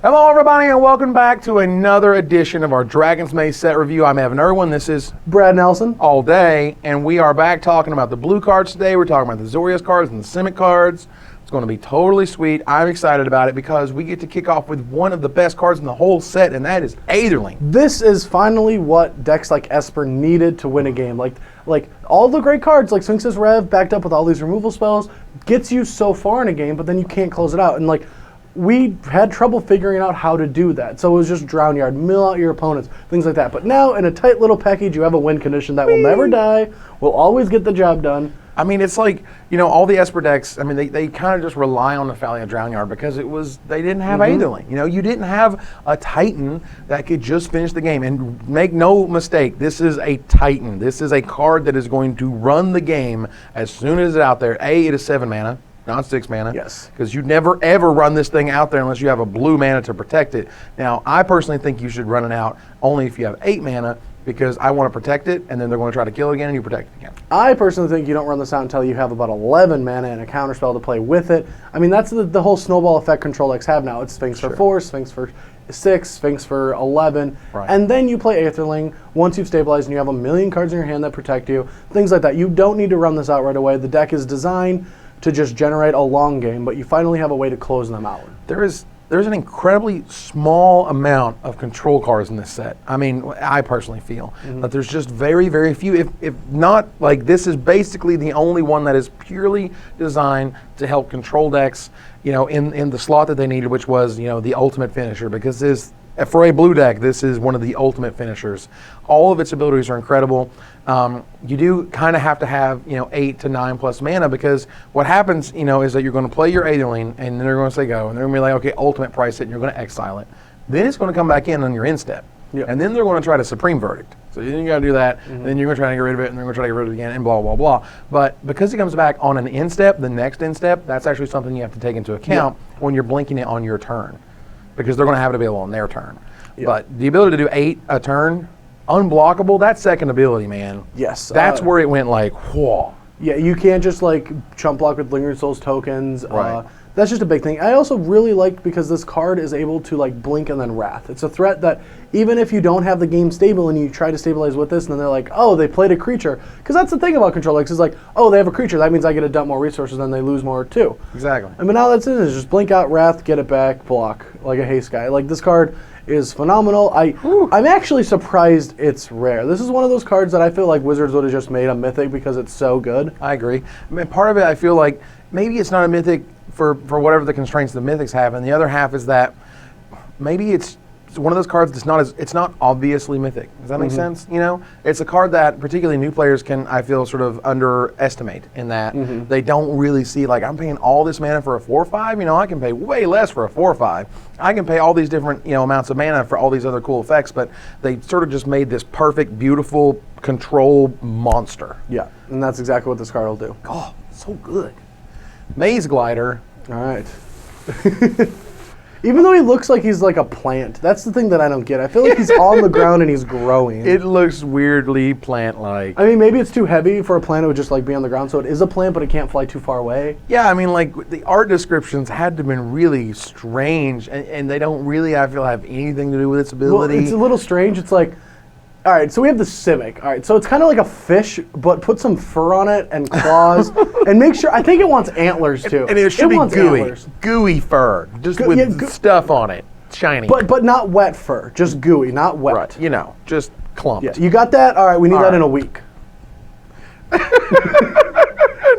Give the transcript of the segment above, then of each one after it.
Hello everybody and welcome back to another edition of our Dragon's Maze set review. I'm Evan Irwin, this is Brad Nelson. All Day, and we are back talking about the blue cards today. We're talking about the Azorius cards and the Simic cards. It's going to be totally sweet. I'm excited about it because we get to kick off with one of the best cards in the whole set, and that is Aetherling. This is finally what decks like Esper needed to win a game. Like all the great cards like Sphinx's Rev backed up with all these removal spells gets you so far in a game, but then you can't close it out. And like we had trouble figuring out how to do that. So it was just drown yard, mill out your opponents, things like that. But now in a tight little package, you have a win condition that will never die, will always get the job done. I mean, it's like, you know, all the Esper decks, I mean, they kind of just rely on the Thalia Drown Yard because they didn't have Aetherling. You know, you didn't have a Titan that could just finish the game. And make no mistake, this is a Titan. This is a card that is going to run the game as soon as it's out there. It is 7 mana. Not 6 mana. Yes. Because you never ever run this thing out there unless you have a blue mana to protect it. Now, I personally think you should run it out only if you have 8 mana because I want to protect it and then they're going to try to kill it again and you protect it again. I personally think you don't run this out until you have about 11 mana and a counterspell to play with it. I mean, that's the whole snowball effect control decks have now. It's Sphinx for 4, Sphinx for 6, Sphinx for 11, and then you play Aetherling once you've stabilized and you have a million cards in your hand that protect you, things like that. You don't need to run this out right away. The deck is designed to just generate a long game, but you finally have a way to close them out. There's an incredibly small amount of control cards in this set. I mean, I personally feel that there's just very, very few. If not, like this is basically the only one that is purely designed to help control decks, you know, in the slot that they needed, which was, you know, the ultimate finisher, because for a blue deck, this is one of the ultimate finishers. All of its abilities are incredible. You do kind of have to have, you know, 8 to 9 plus mana because what happens, you know, is that you're going to play your Aetherling and then they're going to say go and they're going to be like, okay, ultimate price it, and you're going to exile it. Then it's going to come back in on your end step. Yep. And then they're going to try to Supreme Verdict. So then you got to do that, and then you're going to try to get rid of it, and they're going to try to get rid of it again, and blah, blah, blah. But because it comes back on an end step, the next end step, that's actually something you have to take into account when you're blinking it on your turn because they're going to have it available on their turn. Yep. But the ability to do 8 a turn, unblockable, that's second ability, man. Yes. That's where it went like, whoa. Yeah, you can't just like chump block with Lingering Souls tokens. Right. That's just a big thing. I also really like because this card is able to like blink and then wrath. It's a threat that even if you don't have the game stable and you try to stabilize with this and then they're like, oh, they played a creature. Because that's the thing about control decks is like, oh, they have a creature. That means I get to dump more resources and they lose more too. Exactly. I mean, now that's it. It's just blink out, wrath, get it back, block. Like a haste guy. Like this card is phenomenal. I'm actually surprised it's rare. This is one of those cards that I feel like Wizards would have just made a mythic because it's so good. I agree. I mean, part of it I feel like maybe it's not a mythic for whatever the constraints the mythics have, and the other half is that maybe it's one of those cards that's it's not obviously mythic. Does that make sense? You know, it's a card that particularly new players can, I feel, sort of underestimate in that they don't really see, like, I'm paying all this mana for a 4/5. You know, I can pay way less for a 4/5. I can pay all these different, you know, amounts of mana for all these other cool effects, but they sort of just made this perfect, beautiful control monster. Yeah, and that's exactly what this card will do. Oh, so good. Maze Glider. All right. Even though he looks like he's like a plant, that's the thing that I don't get. I feel like he's on the ground and he's growing. It looks weirdly plant-like. I mean, maybe it's too heavy for a plant. It would just like be on the ground, so it is a plant, but it can't fly too far away. Yeah, I mean, like the art descriptions had to have been really strange, and they don't really, I feel, have anything to do with its ability. Well, it's a little strange. It's like, all right, so we have the Simic. All right, so it's kind of like a fish, but put some fur on it and claws, and make sure. I think it wants antlers too. And it should be gooey, antlers. Gooey fur, just with stuff on it, shiny. But not wet fur, just gooey, not wet. Right, you know, just clumped. Yeah, you got that? All right, we need that in a week.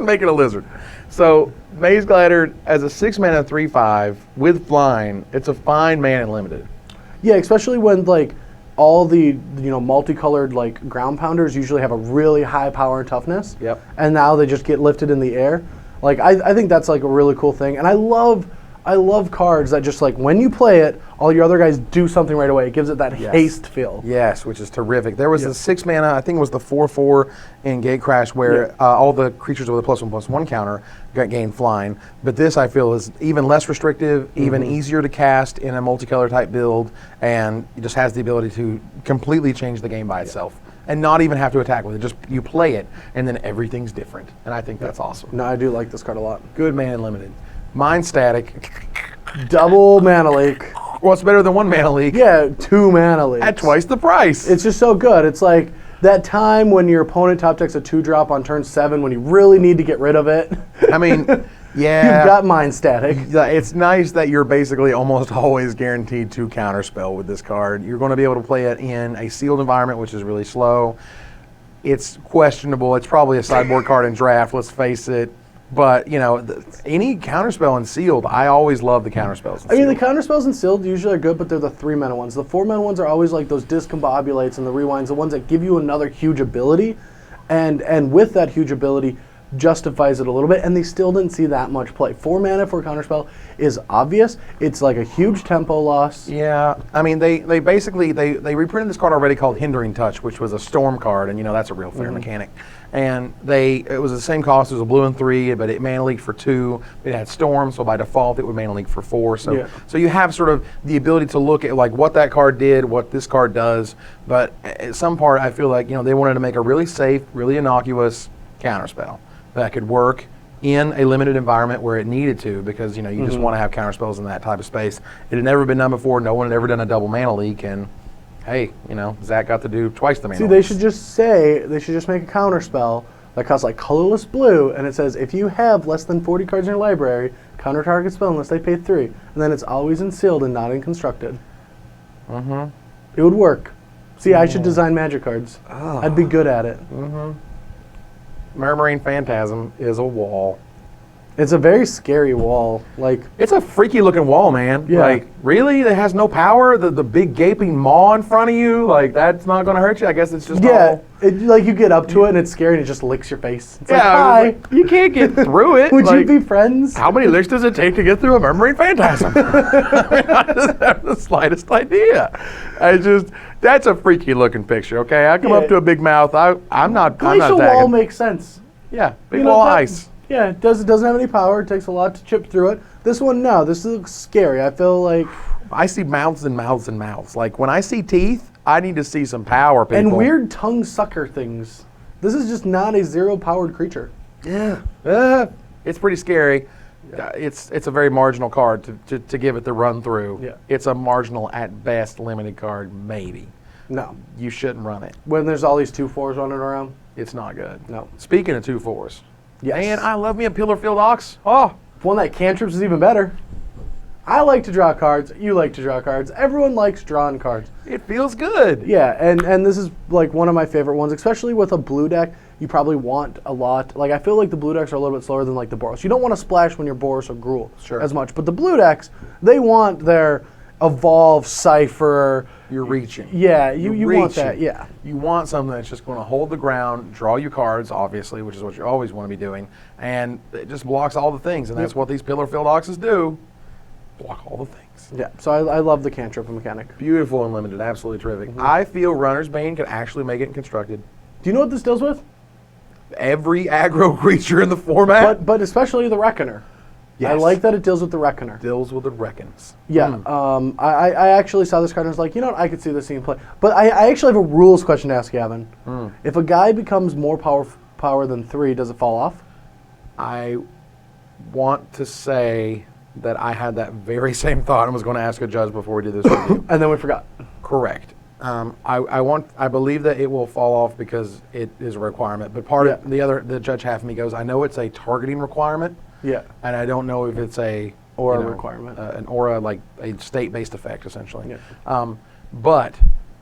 Make it a lizard. So Maze Glider as a 6 mana 3/5 with flying, it's a fine man and limited. Yeah, especially when like all the multicolored like ground pounders usually have a really high power and toughness. Yep. And now they just get lifted in the air. Like I think that's like a really cool thing. And I love cards that just like when you play it, all your other guys do something right away. It gives it that haste feel. Yes, which is terrific. There was the 6 mana, I think it was the 4/4 in Gate Crash where all the creatures with a +1/+1 counter gain flying. But this I feel is even less restrictive, even easier to cast in a multicolor type build, and it just has the ability to completely change the game by itself. And not even have to attack with it. Just you play it, and then everything's different. And I think that's awesome. No, I do like this card a lot. Good man and limited. Mindstatic. Double mana leak. What's better than 1 mana leak? Yeah, 2 mana leaks. At twice the price. It's just so good. It's like that time when your opponent top decks a 2-drop on turn 7 when you really need to get rid of it. I mean, yeah. You've got Mindstatic. It's nice that you're basically almost always guaranteed to counterspell with this card. You're going to be able to play it in a sealed environment, which is really slow. It's questionable. It's probably a sideboard card in draft, let's face it. But, you know, any counterspell in sealed, I always love the counterspells in I mean, the sealed. counterspells in sealed usually are good, but they're the 3-mana ones. The 4-mana ones are always like those discombobulates and the rewinds, the ones that give you another huge ability. And with that huge ability, justifies it a little bit, and they still didn't see that much play. 4 mana for a counterspell is obvious. It's like a huge tempo loss. Yeah, I mean, they basically, they reprinted this card already called Hindering Touch, which was a storm card, and you know, that's a real fair mechanic. And it was the same cost as a blue and 3, but it mana leaked for 2. It had storm, so by default it would mana leak for 4. So, so you have sort of the ability to look at like what that card did, what this card does, but at some part I feel like, you know, they wanted to make a really safe, really innocuous counterspell that could work in a limited environment where it needed to, because you know you just want to have counterspells in that type of space. It had never been done before. No one had ever done a double mana leak, and hey, you know, Zach got to do twice the mana. See, they should just make a counterspell that costs like colorless blue, and it says if you have less than 40 cards in your library, counter target spell unless they pay 3, and then it's always in sealed and not in constructed. It would work. See, I should design Magic cards. I'd be good at it. Murmuring Phantasm is a wall. It's a very scary wall. Like, it's a freaky looking wall, man. Yeah. Like, really? That has no power? The big gaping maw in front of you? Like, that's not going to hurt you? I guess it's just all... like you get up to it and it's scary and it just licks your face. It's like, I was hi. like, you can't get through it. Would Like, you be friends? how many licks does it take to get through a Murmuring Phantasm? I mean, I don't have the slightest idea. That's a freaky looking picture, okay? I come up to a big mouth. I'm not Glacial tagging. wall makes sense. Yeah, big wall of ice. Yeah, it doesn't have any power. It takes a lot to chip through it. This one, no. This looks scary. I feel like... I see mouths and mouths and mouths. Like, when I see teeth, I need to see some power, people. And weird tongue sucker things. This is just not a 0-powered creature. Yeah. It's pretty scary. It's a very marginal card to give it the run through. Yeah. It's a marginal, at best, limited card, maybe. No. You shouldn't run it. When there's all these 2/4s running around? It's not good. No. Speaking of 2/4s. Yes. Man, I love me a Pillarfield Ox. Oh. One that cantrips is even better. I like to draw cards. You like to draw cards. Everyone likes drawing cards. It feels good. Yeah, and this is like one of my favorite ones, especially with a blue deck. You probably want a lot. Like, I feel like the blue decks are a little bit slower than like the Boros. You don't want to splash when you're Boros or Gruul as much. But the blue decks, they want their Evolve, Cypher. You're reaching. Yeah, you want that, yeah. You want something that's just going to hold the ground, draw you cards, obviously, which is what you always want to be doing, and it just blocks all the things, and that's what these Pillarfield Oxes do. Block all the things. Yeah, so I love the cantrip mechanic. Beautiful and limited, absolutely terrific. I feel Runner's Bane can actually make it in constructed. Do you know what this deals with? Every aggro creature in the format. But especially the Reckoner. Yes. I like that it deals with the Reckoner. Deals with the Reckons. Yeah, I actually saw this card and was like, you know what, I could see this scene play. But I actually have a rules question to ask Gavin. If a guy becomes more power than 3, does it fall off? I want to say that I had that very same thought and was going to ask a judge before we did this review. And then we forgot. Correct. I believe that it will fall off because it is a requirement. But part of the judge half of me goes, I know it's a targeting requirement. Yeah. And I don't know if it's a aura requirement. An aura, like a state-based effect, essentially. Yeah. But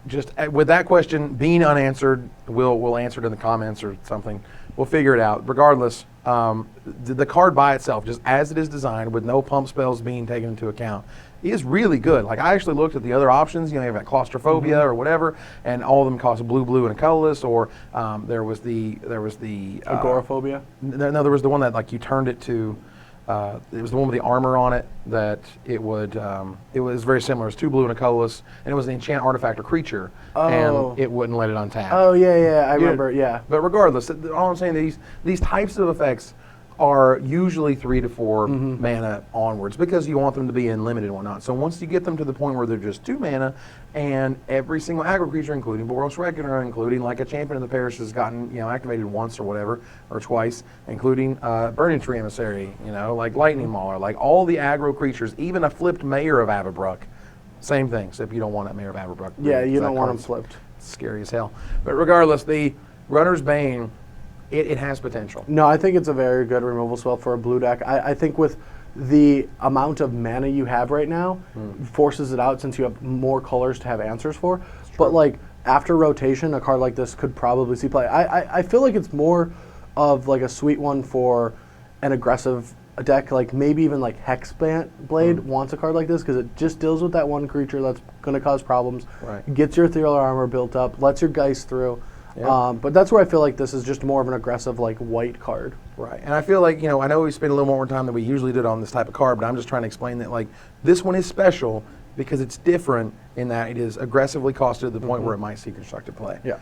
just with that question being unanswered, we'll answer it in the comments or something. We'll figure it out. Regardless, the card by itself, just as it is designed, with no pump spells being taken into account, is really good. Like, I actually looked at the other options. You know, you have that claustrophobia or whatever, and all of them cost blue, and a colorless. Or there was the agoraphobia. No, there was the one that like you turned it to. It was the one with the armor on it that it would. It was very similar. It was 2 blue and a colorless, and it was an enchant artifact or creature, and it wouldn't let it untap. Oh yeah, I remember. Yeah. But regardless, all I'm saying, these types of effects are usually 3 to 4 mana onwards, because you want them to be in limited and whatnot. So once you get them to the point where they're just 2 mana, and every single aggro creature, including Boros Reckoner, including like a champion of the parish, has gotten activated once or whatever, or twice, including Burning Tree Emissary, like Lightning Mauler, like all the aggro creatures, even a flipped Mayor of Avabruck, Same thing, except you don't want that Mayor of Averbrook. Yeah, you don't want them flipped. Scary as hell. But regardless, the Runner's Bane, it has potential. No, I think it's a very good removal spell for a blue deck. I think with the amount of mana you have right now, forces it out since you have more colors to have answers for. But like after rotation, a card like this could probably see play. I feel like it's more of like a sweet one for an aggressive deck, like maybe even like Hexblade wants a card like this because it just deals with that one creature that's going to cause problems, gets your ethereal armor built up, lets your Geist through. But that's where I feel like this is just more of an aggressive like white card. Right, and I feel like, I know we spend a little more time than we usually did on this type of card, but I'm just trying to explain that like this one is special because it's different in that it is aggressively costed to the point where it might see constructed play. Yeah.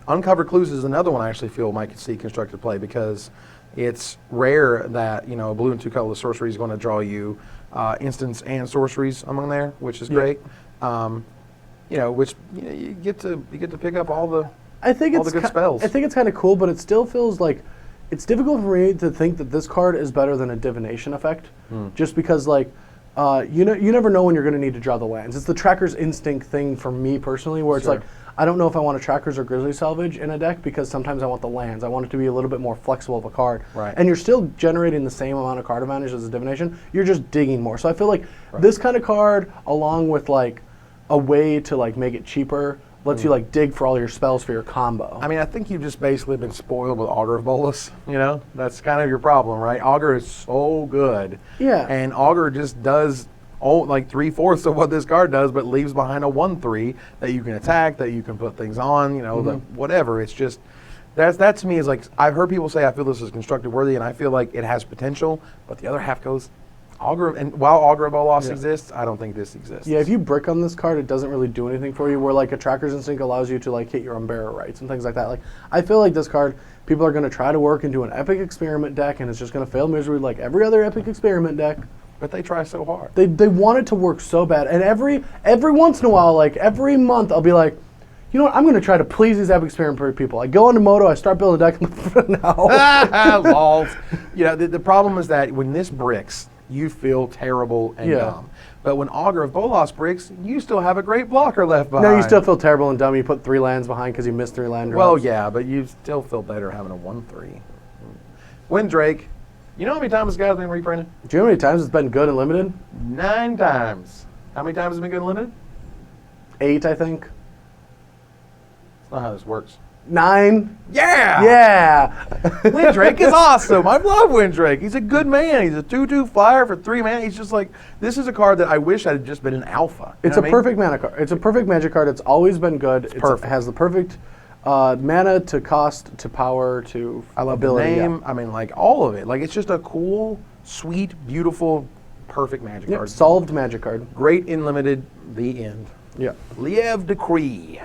Uncovered Clues is another one I actually feel might see constructed play because it's rare that, a blue and 2 colorless sorcery is going to draw you instants and sorceries among there, which is great. Which you get to pick up all the good spells. I think it's kind of cool, but it still feels like it's difficult for me to think that this card is better than a divination effect, just because like you never know when you're going to need to draw the lands. It's the Tracker's Instinct thing for me personally, where it's like I don't know if I want a Trackers or Grizzly Salvage in a deck because sometimes I want the lands. I want it to be a little bit more flexible of a card. Right. And you're still generating the same amount of card advantage as a divination. You're just digging more. So I feel like this kind of card, along with like a way to like make it cheaper, lets you like dig for all your spells for your combo. I mean, I think you've just basically been spoiled with Augur of Bolas. That's kind of your problem, right? Augur is so good. Yeah. And Augur just does like 3/4 of what this card does, but leaves behind a 1/3 that you can attack, that you can put things on, whatever. It's just that to me is like I've heard people say I feel this is constructed worthy, and I feel like it has potential, but the other half goes. While Augur of Bolas exists, I don't think this exists. Yeah, if you brick on this card, it doesn't really do anything for you, where like a Tracker's Instinct allows you to like hit your Unbearer rights and things like that. Like I feel like this card, people are going to try to work into an Epic Experiment deck, and it's just going to fail miserably like every other Epic Experiment deck. But they try so hard. They want it to work so bad, and every once in a while, like every month, I'll be like, you know what, I'm going to try to please these Epic Experiment people. I go into Moto, I start building a deck, no. Lols. The problem is that when this bricks, you feel terrible and dumb. But when Augur of Bolas bricks, you still have a great blocker left behind. No, you still feel terrible and dumb. You put 3 lands behind because you missed 3 land drops. Well, yeah, but you still feel better having a 1/3. Windrake. You know how many times this guy's been reprinted? Do you know how many times it's been good and limited? 9 times. How many times has it been good and limited? 8, I think. That's not how this works. 9. Yeah! Yeah! Windrake is awesome. I love Windrake. He's a good man. He's a 2/2 flyer for 3 mana. He's just like, this is a card that I wish had just been an alpha. It's a perfect mana card. It's a perfect Magic card. It's always been good. It has the perfect mana to cost to power to I love ability. the name. I mean, like all of it. Like it's just a cool, sweet, beautiful, perfect Magic card. Solved Magic card. Great in limited. The end. Yeah. Lyev Decree.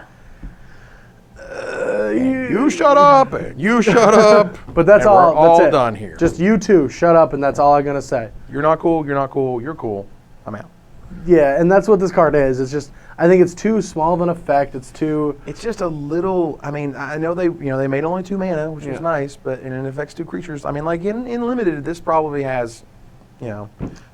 You shut up and you shut up. But that's and all. We're all that's it. done here. Just you two shut up, and that's all I'm gonna say. You're not cool. You're not cool. You're cool. I'm out. Yeah, and that's what this card is. It's just I think it's too small of an effect. It's just a little. I mean, I know they made only 2 mana, which was nice, but and it affects 2 creatures. I mean, like in limited, this probably has,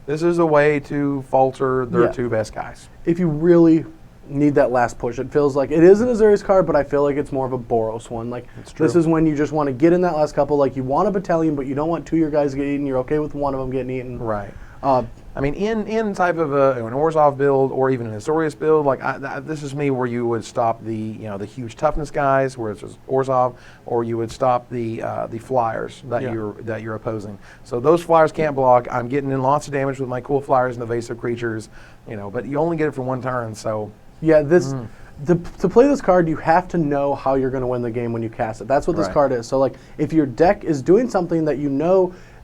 this is a way to falter their 2 best guys. If you really need that last push, it feels like it is an Azorius card, but I feel like it's more of a Boros one. Like this is when you just want to get in that last couple. Like you want a battalion, but you don't want 2 of your guys to get eaten. You're okay with one of them getting eaten. Right. I mean, in type of an Orzhov build or even an Azorius build, like this is me where you would stop the the huge toughness guys, where it's just Orzhov, or you would stop the flyers that you're opposing. So those flyers can't block. I'm getting in lots of damage with my cool flyers and evasive creatures, but you only get it for 1 turn. So yeah, to play this card, you have to know how you're going to win the game when you cast it. That's what this card is. So like, if your deck is doing something that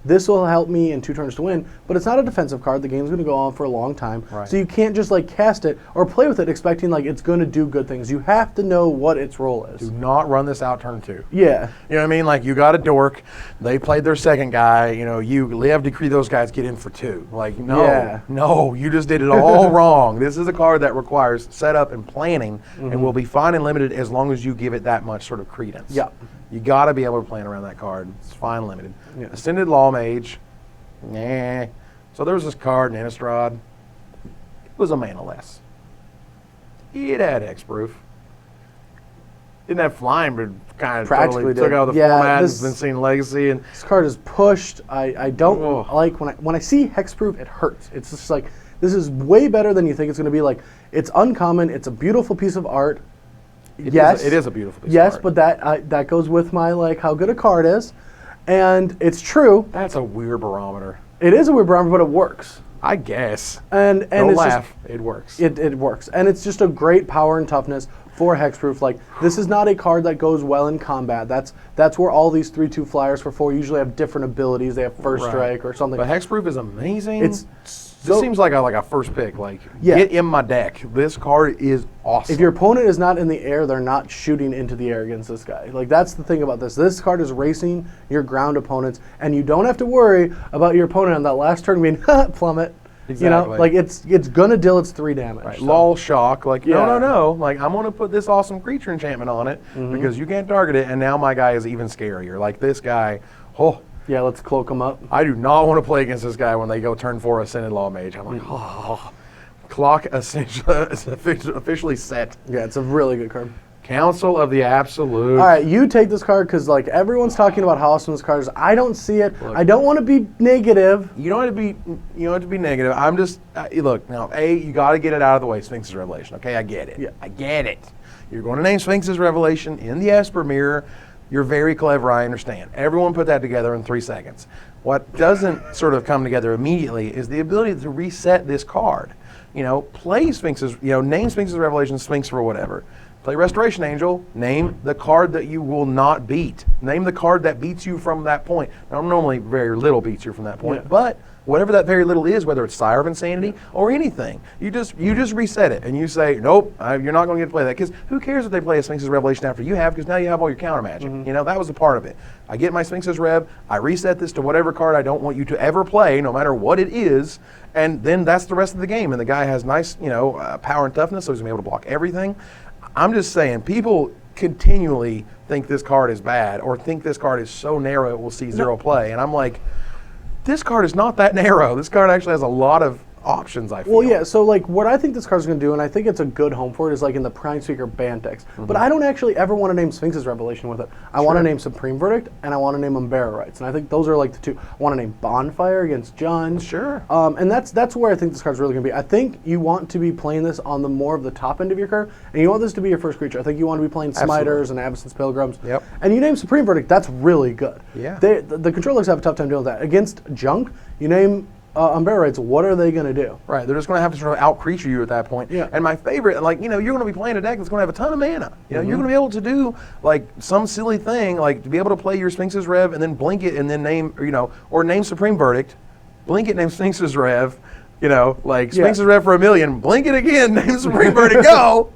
this will help me in 2 turns to win, but it's not a defensive card. The game's going to go on for a long time. Right. So you can't just like cast it or play with it expecting like it's going to do good things. You have to know what its role is. Do not run this out turn 2. Yeah. You know what I mean? Like you got a dork. They played their second guy. You Lyev Decree those guys get in for 2. Like no, you just did it all wrong. This is a card that requires setup and planning and will be fine and limited as long as you give it that much sort of credence. Yeah. You got to be able to plan around that card. It's fine limited. Yeah. Ascended Lawmage. Nah. So there was this card in Innistrad. was a mana less. It had hexproof. Didn't have flying, but kind of totally took out the format. It's been seen Legacy, and this card is pushed. I don't like when I see hexproof, it hurts. It's just like, this is way better than you think it's going to be. Like, it's uncommon. It's a beautiful piece of art. It is a beautiful piece of art. Yes, but that goes with my, like, how good a card is, and it's true. That's a weird barometer. It is a weird barometer, but it works. I guess. And don't laugh. It works. It works, and it's just a great power and toughness for hexproof. Like, this is not a card that goes well in combat. That's where all these 3/2 flyers for 4 usually have different abilities. They have first strike or something. But hexproof is amazing. This seems like a first pick. Like, get in my deck. This card is awesome. If your opponent is not in the air, they're not shooting into the air against this guy. Like, that's the thing about this. This card is racing your ground opponents, and you don't have to worry about your opponent on that last turn being plummet. Exactly. You know, like, it's gonna deal its 3 damage. Right. So. Lol shock. Like, no. Like, I'm gonna put this awesome creature enchantment on it because you can't target it, and now my guy is even scarier. Like, this guy, yeah, let's cloak him up. I do not want to play against this guy when they go turn 4 Ascended Lawmage. I'm like, clock officially set. Yeah, it's a really good card. Council of the Absolute. All right, you take this card because, like, everyone's talking about how awesome this card is. I don't see it. Look, I don't want to be negative. You don't have to be negative. I'm just look now. You got to get it out of the way. Sphinx's Revelation. Okay, I get it. Yeah. I get it. You're going to name Sphinx's Revelation in the Esper Mirror. You're very clever. I understand. Everyone put that together in 3 seconds. What doesn't sort of come together immediately is the ability to reset this card. Play Sphinx's. Name Sphinx's Revelation Sphinx for whatever. Play Restoration Angel, name the card that you will not beat. Name the card that beats you from that point. Now, normally very little beats you from that point, but whatever that very little is, whether it's Sire of Insanity or anything, you just reset it and you say, nope, you're not going to get to play that. Because who cares if they play a Sphinx's Revelation after you have, because now you have all your counter magic. That was a part of it. I get my Sphinx's Rev, I reset this to whatever card I don't want you to ever play, no matter what it is, and then that's the rest of the game. And the guy has nice, power and toughness, so he's going to be able to block everything. I'm just saying, people continually think this card is bad or think this card is so narrow it will see 0 play. And I'm like, this card is not that narrow. This card actually has a lot of options, I feel. Well, yeah, so, like, what I think this card's going to do, and I think it's a good home for it, is, like, in the Prime Speaker ban decks. But I don't actually ever want to name Sphinx's Revelation with it. I want to name Supreme Verdict, and I want to name Umbera Rights. And I think those are, like, the two. I want to name Bonfire against Jund. Sure. And that's where I think this card's really going to be. I think you want to be playing this on the more of the top end of your curve, and you want this to be your first creature. I think you want to be playing Smiters and Avacyn's Pilgrims. Yep. And you name Supreme Verdict, that's really good. Yeah. The control decks have a tough time dealing with that. Against Junk, you name Umbera Rights, what are they going to do? Right, they're just going to have to sort of out-creature you at that point. Yeah. And my favorite, like, you're going to be playing a deck that's going to have a ton of mana. You're going to be able to do, like, some silly thing, like, to be able to play your Sphinx's Rev and then blink it and then name, or name Supreme Verdict, blink it, name Sphinx's Rev, Sphinx's Rev for 1,000,000, blink it again, name Supreme Verdict, go!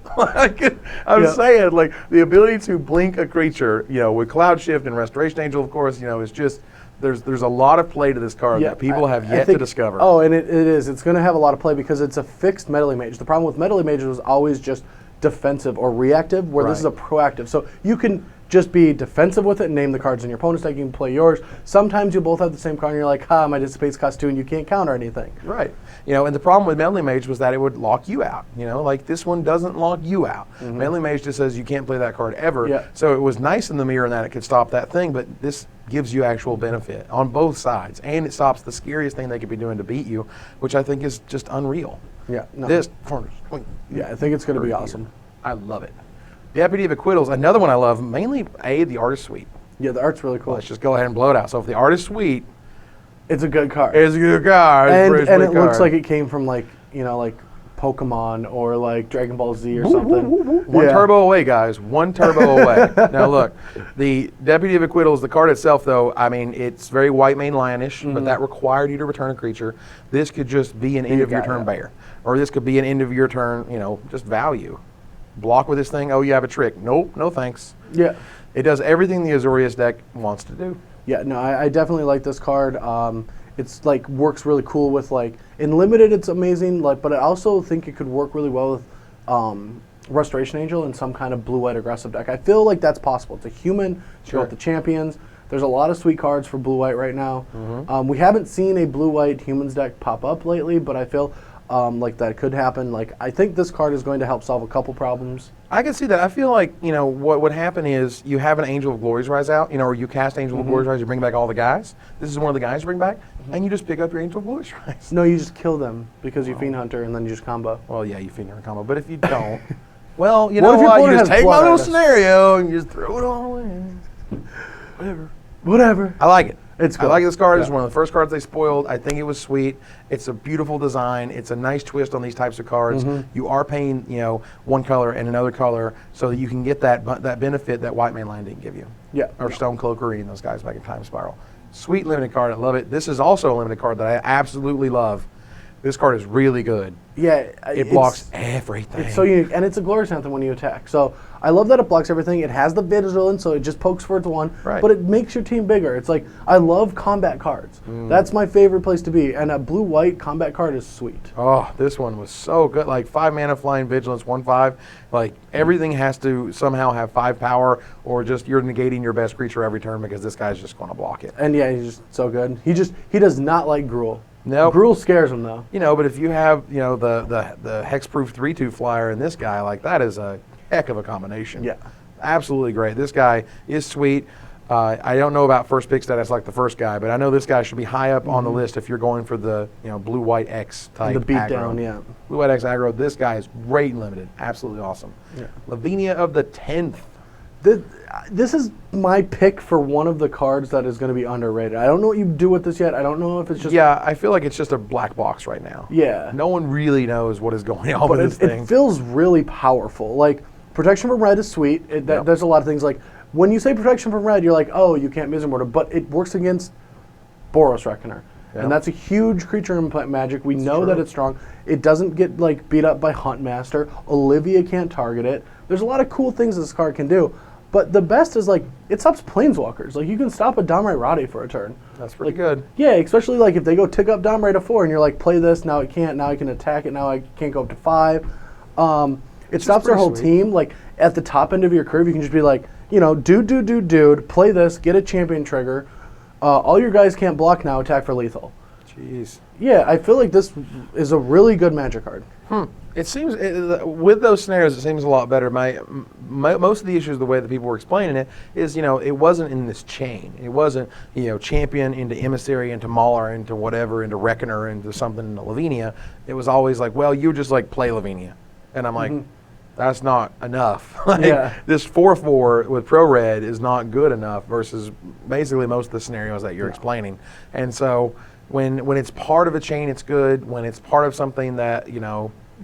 I'm saying, like, the ability to blink a creature, with Cloud Shift and Restoration Angel, of course, is just... There's a lot of play to this card that people have yet to discover. Oh, and it is. It's going to have a lot of play because it's a fixed Meddling Mage. The problem with Meddling Mage was always just defensive or reactive, where this is a proactive. So you can just be defensive with it and name the cards in your opponent's deck. You can play yours. Sometimes you both have the same card and you're like, my Dissipate's cost 2 and you can't counter anything. Right. And the problem with Meddling Mage was that it would lock you out. Like, this one doesn't lock you out. Meddling Mage just says you can't play that card ever. Yeah. So it was nice in the mirror in that it could stop that thing, but this gives you actual benefit on both sides. And it stops the scariest thing they could be doing to beat you, which I think is just unreal. Yeah. No. I think it's going to be awesome. I love it. Deputy of Acquittals, another one I love, mainly the Artist Suite. Yeah, the art's really cool. Let's just go ahead and blow it out. So if the Artist Suite... It's a good card. It's a good card. And it looks like it came from, like, Pokemon or, like, Dragon Ball Z or something. One turbo away, guys. One turbo away. Now, look, the Deputy of Acquittals, the card itself, though, I mean, it's very White Mane Lionish, but that required you to return a creature. This could just be an end-of-your-turn bear. Or this could be an end-of-your-turn, just value. Block with this thing, you have a trick. Nope, no thanks. Yeah. It does everything the Azorius deck wants to do. Yeah, no, I definitely like this card. It's, like, works really cool with, like, in Limited it's amazing, like, but I also think it could work really well with Restoration Angel in some kind of blue-white aggressive deck. I feel like that's possible. It's a human, go with the champions. There's a lot of sweet cards for blue-white right now. We haven't seen a blue-white humans deck pop up lately, but I feel like that could happen. Like I think this card is going to help solve a couple problems. I can see that. I feel like, what would happen is you have an Angel of Glory's Rise out, or you cast Angel of Glory's Rise, you bring back all the guys. This is one of the guys you bring back, and you just pick up your Angel of Glory's Rise. No, you just kill them because you Fiend Hunter and then you just combo. Well, yeah, you Fiend Hunter combo, but if you don't, well, you know if your what? You opponent just has take my Blood little Artist? scenario and you just throw it all in. Whatever. I like it. It's I cool. like this card. It's Yeah. one of the first cards they spoiled. I think it was sweet. It's a beautiful design. It's a nice twist on these types of cards. You are paying, one color and another color so that you can get that benefit that White Man Land didn't give you. Yeah. Or Stone Cloakery and those guys back in Time Spiral. Sweet limited card. I love it. This is also a limited card that I absolutely love. This card is really good. Yeah. It blocks everything. It's so unique, and it's a Glorious Anthem when you attack. So I love that it blocks everything. It has the Vigilance, so it just pokes for its one, Right. but it makes your team bigger. It's like, I love combat cards. That's my favorite place to be, and a blue-white combat card is sweet. Oh, this one was so good. Like 5 mana flying vigilance, 1/5. Like everything has to somehow have 5 power, or just you're negating your best creature every turn because this guy's just going to block it. And yeah, he's just so good. He does not like Gruul. Nope. Gruul scares him though. But if you have the hexproof 3/2 flyer in this guy, like that is a heck of a combination. Yeah. Absolutely great. This guy is sweet. I don't know about first pick status like the first guy, but I know this guy should be high up on the list if you're going for the blue-white X type The beatdown, aggro. yeah. Blue-white X aggro. This guy is great and limited. Absolutely awesome. Yeah. Lavinia of the 10th. This is my pick for one of the cards that is going to be underrated. I don't know what you do with this yet. I don't know if it's just... Yeah, I feel like it's just a black box right now. Yeah. No one really knows what is going on But with this thing. it feels really powerful. Like, protection from red is sweet. There's a lot of things like, when you say protection from red, you're like, oh, you can't Misery Mortar, but it works against Boros Reckoner. Yeah. And that's a huge creature in Magic. We know true. that it's strong. It doesn't get beat up by Huntmaster. Olivia can't target it. There's a lot of cool things this card can do. But the best is it stops Planeswalkers. Like you can stop a Domray Rade for a turn. That's pretty good. Yeah, especially if they go tick up Domray to 4 and you're like, play this, now it can't, now I can attack it, now I can't go up to 5. It stops their whole sweet. team. Like at the top end of your curve, you can just be like, dude, play this, get a champion trigger. All your guys can't block now, attack for lethal. Jeez. Yeah, I feel like this is a really good Magic card. It seems, with those scenarios, it seems a lot better. Most of the issues, the way that people were explaining it, is, it wasn't in this chain. It wasn't, champion into emissary, into Mauler, into whatever, into Reckoner, into something, into Lavinia. It was always like, well, you just play Lavinia. And I'm like, that's not enough. This 4/4 with Pro Red is not good enough versus basically most of the scenarios that you're explaining. And so when it's part of a chain, it's good. When it's part of something that,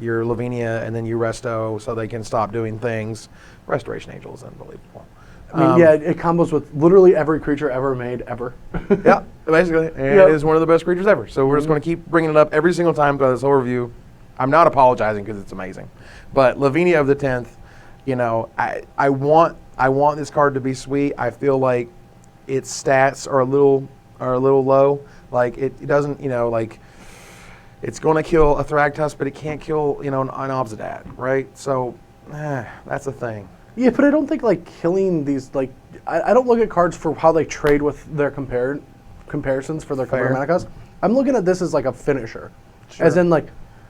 you're Lavinia and then you resto so they can stop doing things. Restoration Angel is unbelievable. I mean, it combos with literally every creature ever made, ever. Yeah, basically. And it is one of the best creatures ever. So we're just going to keep bringing it up every single time throughout this whole review. I'm not apologizing because it's amazing. But Lavinia of the 10th, I want this card to be sweet. I feel like its stats are a little low. Like it doesn't, it's going to kill a Thragtusk, but it can't kill, an Obsidat, right? So that's the thing. Yeah, but I don't think killing these I don't look at cards for how they trade with their comparisons for their Fair. mana cost. I'm looking at this as a finisher, Sure. as in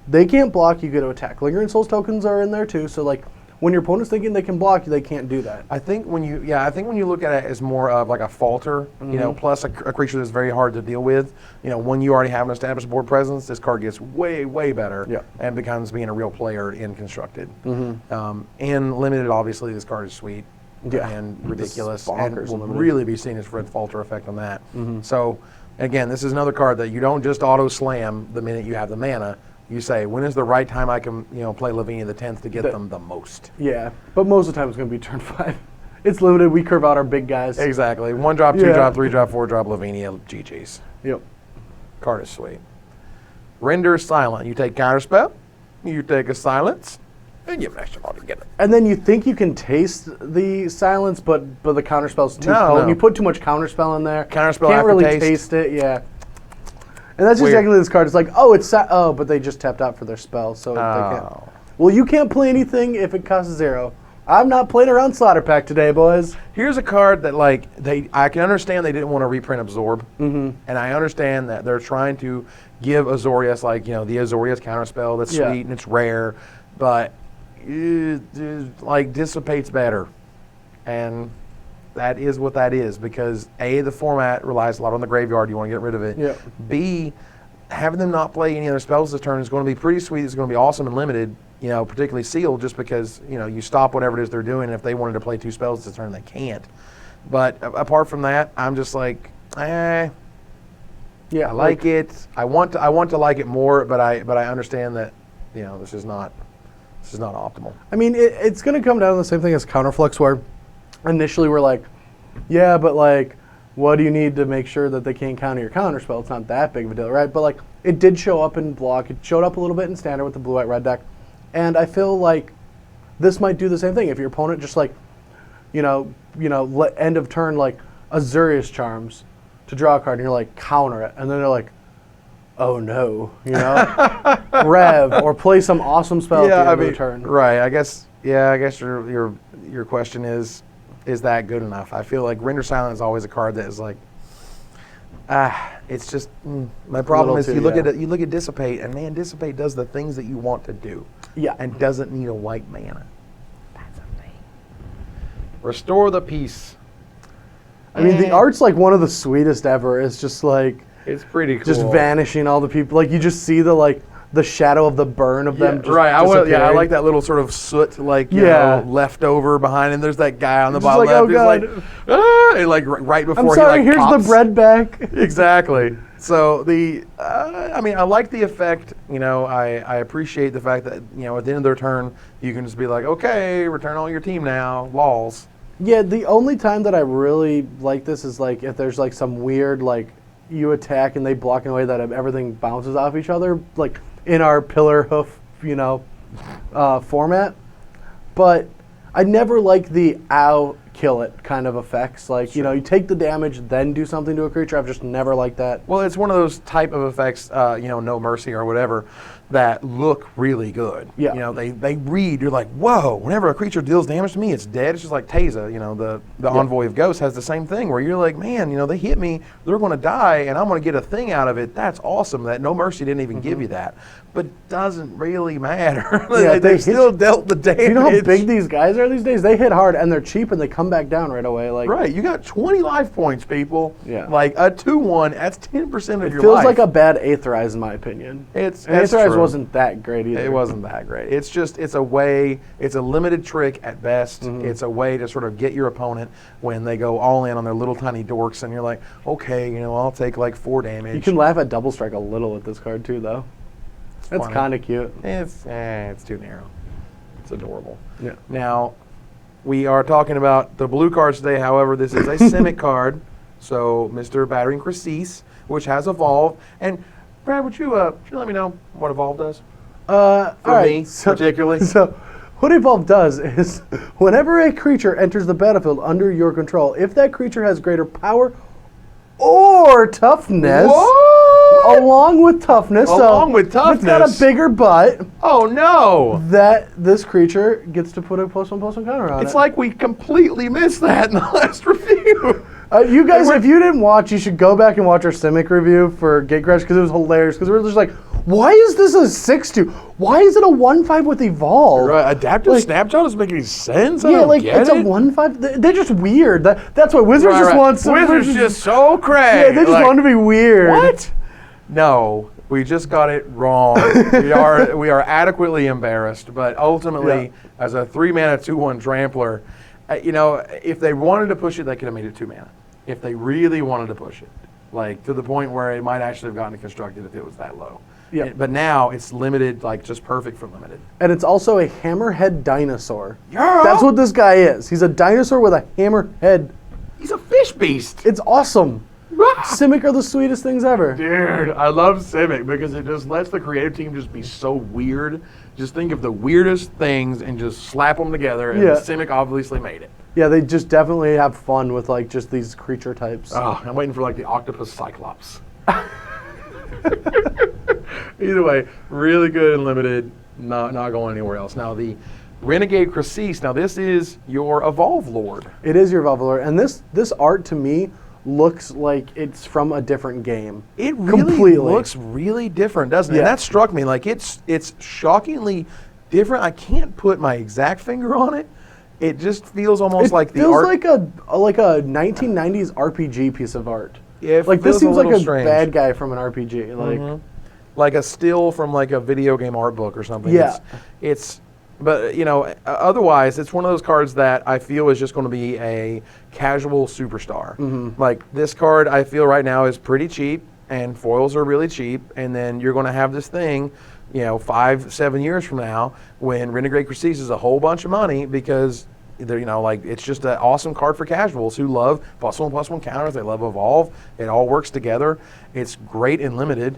they can't block, you get to attack. Lingering Souls tokens are in there too, so when your opponent's thinking they can block, they can't do that. I think when you look at it as more of a falter, plus a creature that's very hard to deal with, when you already have an established board presence, this card gets way, way better and becomes being a real player in Constructed. And limited, obviously, this card is sweet and ridiculous and will really be seen as Red Falter effect on that. So, again, this is another card that you don't just auto-slam the minute you have the mana. You say, when is the right time I can, play Lavinia the 10th to get them the most? Yeah, but most of the time it's going to be turn 5. It's limited. We curve out our big guys. Exactly. 1 drop, 2 drop, 3 drop, 4 drop, Lavinia, GG's. Yep. Card is sweet. Render Silent. You take Counterspell, you take a Silence, and you mash them all together. And then you think you can taste the silence, but the counterspell's too potent. You put too much counterspell in there. Counterspell can't really aftertaste. taste it. Yeah. And that's Weird. exactly this card. It's but they just tapped out for their spell, so they can't. Well, you can't play anything if it costs 0. I'm not playing around Slaughter Pack today, boys. Here's a card that, like, I can understand they didn't want to reprint Absorb. And I understand that they're trying to give Azorius, like, you know, the Azorius counterspell that's sweet and it's rare, but it like, dissipates better. And that is what that is, because A, the format relies a lot on the graveyard. You want to get rid of it. Yep. B, having them not play any other spells this turn is going to be pretty sweet. It's going to be awesome and limited, you know, particularly sealed, just because, you know, you stop whatever it is they're doing, and if they wanted to play 2 spells this turn, they can't. But apart from that, I'm just like, yeah, I like it. I want to like it more, but I understand that, you know, this is not optimal. I mean, it's going to come down to the same thing as Counterflux, where initially we're like, yeah, but like, what do you need to make sure that they can't counter your counterspell? It's not that big of a deal, right? But like, it did show up in block. It showed up a little bit in standard with the blue-white-red deck. And I feel like this might do the same thing. If your opponent just like, end of turn, like Azorius Charms to draw a card, and you're like, counter it. And then they're like, oh no, you know? Rev, or play some awesome spell at the end of the turn. Right, I guess your question is that good enough? I feel like Render Silent is always a card that is like, it's just, my problem is you look at Dissipate, and man, Dissipate does the things that you want to do. Yeah. And doesn't need a white mana. That's a thing. Restore the Peace. I mean, the art's like one of the sweetest ever. It's just like, it's pretty cool. Just vanishing all the people. Like, you just see the shadow of the burn of them. Right. I like that little sort of soot, like, you know, left over behind, and there's that guy on the bottom left who's like, right before I'm sorry, he, like, here's pops. the Bred back. Exactly. So I mean, I like the effect. You know, I appreciate the fact that, you know, at the end of their turn, you can just be like, okay, return all your team now, lols. Yeah, the only time that I really like this is like if there's like some weird, like, you attack and they block in a way that everything bounces off each other, like in our pillar hoof, you know, format. But I never like the ow, kill it kind of effects. Like, you know, you take the damage, then do something to a creature. I've just never liked that. Well, it's one of those type of effects, you know, No Mercy or whatever, that look really good. Yeah. You know, they read, you're like, whoa, whenever a creature deals damage to me, it's dead. It's just like Teza, you know, the Envoy of Ghosts has the same thing, where you're like, man, you know, they hit me, they're going to die, and I'm going to get a thing out of it. That's awesome. That No Mercy didn't even give you that. But it doesn't really matter. Yeah, they still dealt the damage. You know how big these guys are these days? They hit hard, and they're cheap, and they come back down right away. Like, right, you got 20 life points, people. Yeah. Like a 2/1, that's 10% of your life. It feels like a bad Aetherize, in my opinion. Aetherize wasn't that great either. It wasn't that great. It's just, it's a way, it's a limited trick at best. It's a way to sort of get your opponent when they go all in on their little tiny dorks, and you're like, okay, you know, I'll take like 4 damage. You can laugh at Double Strike a little with this card too, though. That's kind of cute. It's too narrow. It's adorable. Yeah. Now, we are talking about the blue cards today. However, this is a Simic card. So, Mr. Battering Krasis, which has evolved. And, Brad, would you let me know what evolve does? For me, particularly. So, what evolve does is, whenever a creature enters the battlefield under your control, if that creature has greater power or toughness, along with toughness, it's got a bigger butt. Oh no! That this creature gets to put a +1/+1 counter on it. It's like we completely missed that in the last review. You guys, if you didn't watch, you should go back and watch our Simic review for Gatecrash, because it was hilarious. Because we were just like, why is this a 6/2? Why is it a 1/5 with Evolve? Right, Adaptive Snapshot doesn't make any sense. Yeah, like it's a 1/5. They're just weird. That's why Wizards just want some. Wizards just so crazy. Yeah, they just want to be weird. What? No, we just got it wrong. we are adequately embarrassed, but ultimately, as a 3-mana 2/1 Trampler, you know, if they wanted to push it, they could have made it 2 mana. If they really wanted to push it, like to the point where it might actually have gotten constructed if it was that low. Yeah. But now it's limited, like just perfect for limited. And it's also a hammerhead dinosaur. Yeah. That's what this guy is. He's a dinosaur with a hammerhead. He's a fish beast. It's awesome. Simic are the sweetest things ever. Dude, I love Simic because it just lets the creative team just be so weird. Just think of the weirdest things and just slap them together, and Simic obviously made it. Yeah, they just definitely have fun with like just these creature types. Oh, I'm waiting for like the Octopus Cyclops. Either way, really good and limited, not going anywhere else. Now the Renegade Krasis. Now this is your Evolve Lord. It is your Evolve Lord, and this art to me looks like it's from a different game. It really looks really different, doesn't it? And that struck me. Like it's shockingly different. I can't put my exact finger on it. It just feels almost like the art. It feels like a 1990s RPG piece of art. Yeah, like this seems like a strange. bad guy from an RPG. Like a still from like a video game art book or something. Yeah. But, you know, otherwise, it's one of those cards that I feel is just going to be a casual superstar. Like, this card, I feel right now is pretty cheap, and foils are really cheap, and then you're going to have this thing, you know, 5-7 years from now when Renegade Krasis is a whole bunch of money because, they're, you know, like, it's just an awesome card for casuals who love +1/+1 counters. They love Evolve. It all works together. It's great in Limited.